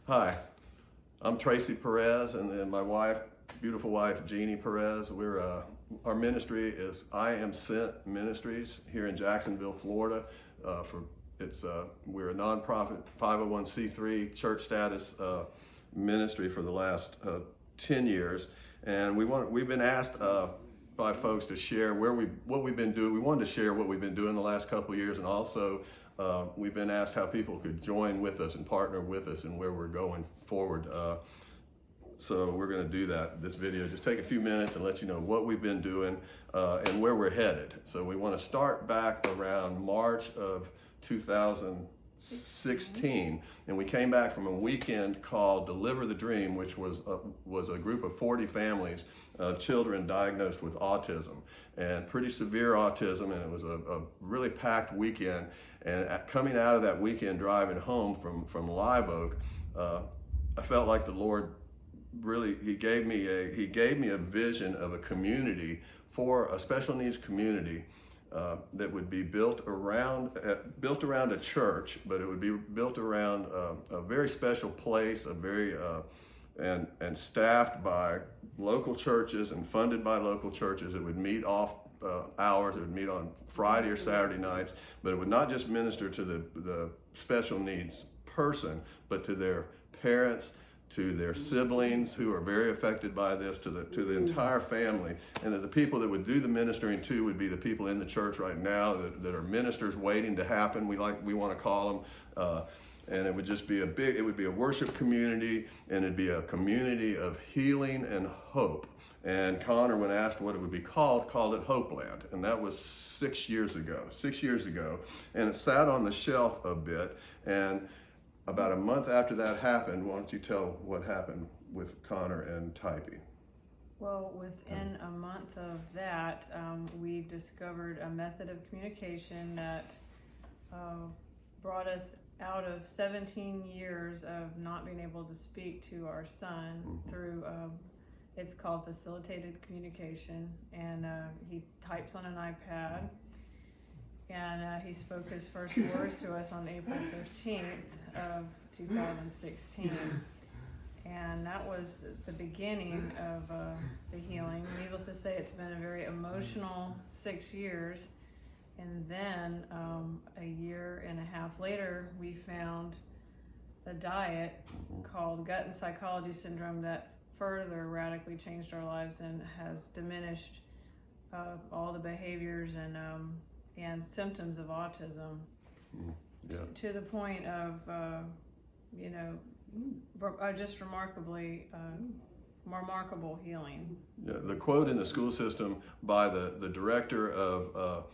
Hi, I'm Tracy Perez, and my wife, beautiful wife, Jeannie Perez. Our ministry is I Am Sent Ministries here in Jacksonville, Florida. We're a nonprofit 501c3 church status ministry for the last 10 years, and we've been asked by folks to share what we've been doing. We wanted to share what we've been doing the last couple of years, and also we've been asked how people could join with us and partner with us and where we're going forward. So we're going to do that. This video just take a few minutes and let you know what we've been doing and where we're headed. So we want to start back around March of 2016, and we came back from a weekend called Deliver the Dream, which was a group of 40 families, children diagnosed with autism, and pretty severe autism, and it was a really packed weekend. And coming out of that weekend, driving home from Live Oak, I felt like the Lord really, he gave me a vision of a community, for a special needs community that would be built around a church, but it would be built around a very special place, and staffed by local churches and funded by local churches. It would meet off hours. It would meet on Friday or Saturday nights, but it would not just minister to the special needs person, but to their parents, to their siblings who are very affected by this, to the entire family. And the people that would do the ministering too would be the people in the church right now that are ministers waiting to happen, we want to call them. And it would just be it would be a worship community, and it'd be a community of healing and hope. And Connor, when asked what it would be called it Hopeland. And that was 6 years ago. And it sat on the shelf a bit. And about a month after that happened, why don't you tell what happened with Connor and Typee? Well, within a month of that, we discovered a method of communication that brought us out of 17 years of not being able to speak to our son through, it's called facilitated communication, and he types on an iPad. And he spoke his first words to us on April 15th of 2016. And that was the beginning of the healing. Needless to say, it's been a very emotional 6 years. And then a year and a half later, we found a diet called gut and psychology syndrome that further radically changed our lives and has diminished all the behaviors and symptoms of autism, to the point of, just remarkable healing. Yeah, the quote in the school system by the director of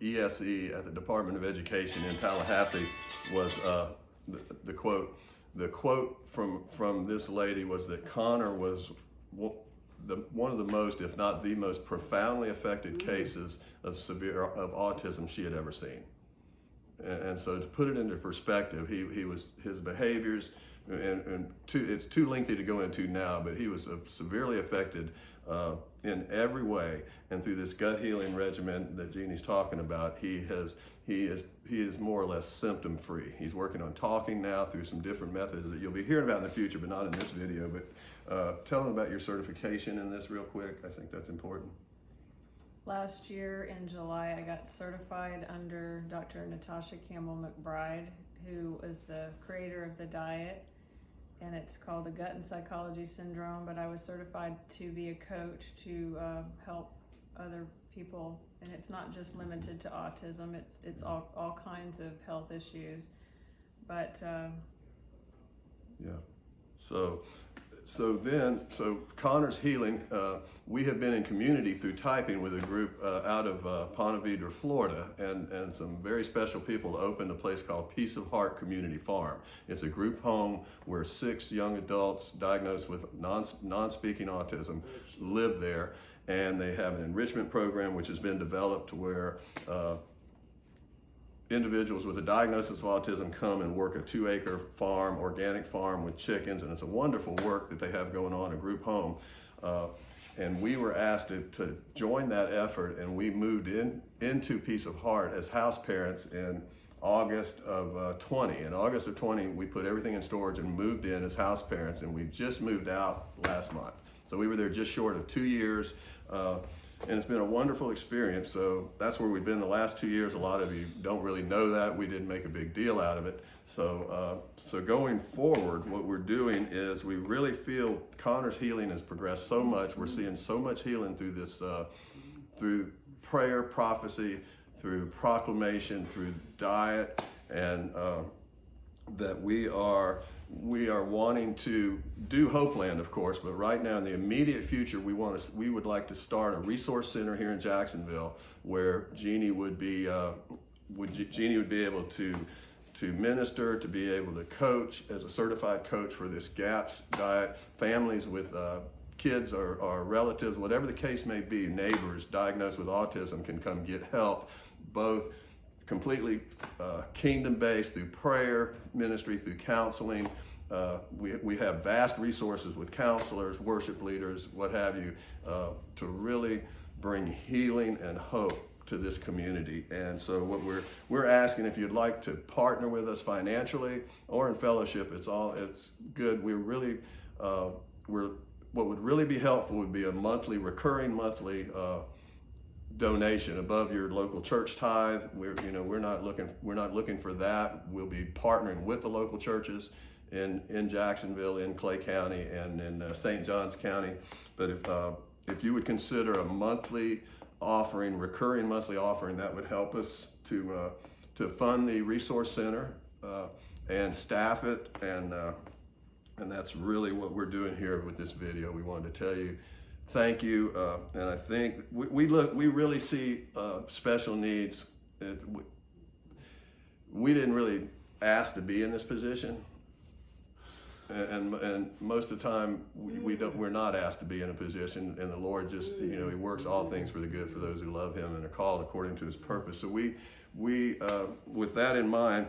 ESE at the Department of Education in Tallahassee was the quote. The quote from this lady was that Connor was one of the most, if not the most profoundly affected cases of autism she had ever seen. And so to put it into perspective, his behaviors, it's too lengthy to go into now, but he was severely affected in every way. And through this gut healing regimen that Jeannie's talking about, he is more or less symptom free. He's working on talking now through some different methods that you'll be hearing about in the future, but not in this video. But tell them about your certification in this real quick. I think that's important. Last year in July, I got certified under Dr. Natasha Campbell McBride, who is the creator of the diet, and it's called the gut and psychology syndrome. But I was certified to be a coach to help other people, and it's not just limited to autism. It's all kinds of health issues. But yeah. So Connor's healing, we have been in community through typing with a group out of Ponte Vedra, Florida, and some very special people opened a place called Peace of Heart Community Farm. It's a group home where 6 young adults diagnosed with non-speaking autism live there, and they have an enrichment program which has been developed to where individuals with a diagnosis of autism come and work a 2-acre farm, organic farm with chickens, and it's a wonderful work that they have going on, a group home. And we were asked to join that effort, and we moved into Peace of Heart as house parents in August of 20. In August of 20, we put everything in storage and moved in as house parents, and we just moved out last month. So we were there just short of 2 years, and it's been a wonderful experience. So that's where we've been the last 2 years. A lot of you don't really know that. We didn't make a big deal out of it. So going forward, what we're doing is we really feel Connor's healing has progressed so much. We're seeing so much healing through this, through prayer, prophecy, through proclamation, through diet, and that we are wanting to do Hopeland, of course, but right now in the immediate future, we would like to start a resource center here in Jacksonville where Jeannie would be able to minister, to be able to coach as a certified coach for this GAPS diet. Families with kids or relatives, whatever the case may be, neighbors diagnosed with autism can come get help, both completely kingdom-based through prayer ministry, through counseling. We have vast resources with counselors, worship leaders, what have you, to really bring healing and hope to this community. And so what we're asking, if you'd like to partner with us financially or in fellowship, it's good. What would really be helpful would be a recurring monthly donation above your local church tithe. We're not looking for that. We'll be partnering with the local churches in Jacksonville, in Clay County, and in St. Johns County. But if you would consider a monthly offering, recurring monthly offering, that would help us to fund the resource center and staff it, and that's really what we're doing here with this video. We wanted to tell you thank you, and I think we really see special needs. We didn't really ask to be in this position, and most of the time we're not asked to be in a position, and the Lord just He works all things for the good for those who love Him and are called according to His purpose. So we with that in mind,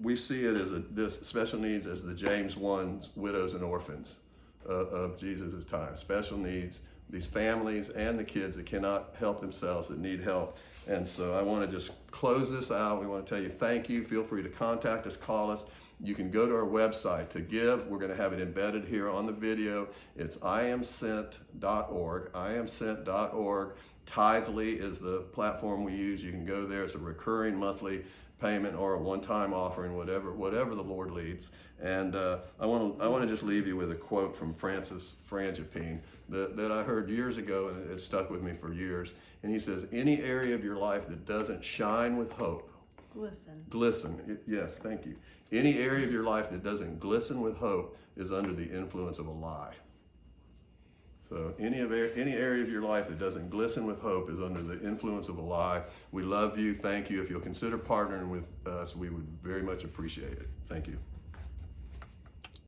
we see it as this special needs as the James 1 widows and orphans of Jesus' time. Special needs, these families and the kids that cannot help themselves, that need help. And so I want to just close this out. We want to tell you thank you. Feel free to contact us, call us. You can go to our website to give. We're going to have it embedded here on the video. It's iamsent.org, iamsent.org. Tithely is the platform we use. You can go there. It's a recurring monthly payment or a one-time offering, whatever the Lord leads. And I want to just leave you with a quote from Francis Frangipane that I heard years ago, and it stuck with me for years. And he says, any area of your life that doesn't shine with hope, glisten. Yes, thank you. Any area of your life that doesn't glisten with hope is under the influence of a lie. So any area of your life that doesn't glisten with hope is under the influence of a lie. We love you. Thank you. If you'll consider partnering with us, we would very much appreciate it. Thank you.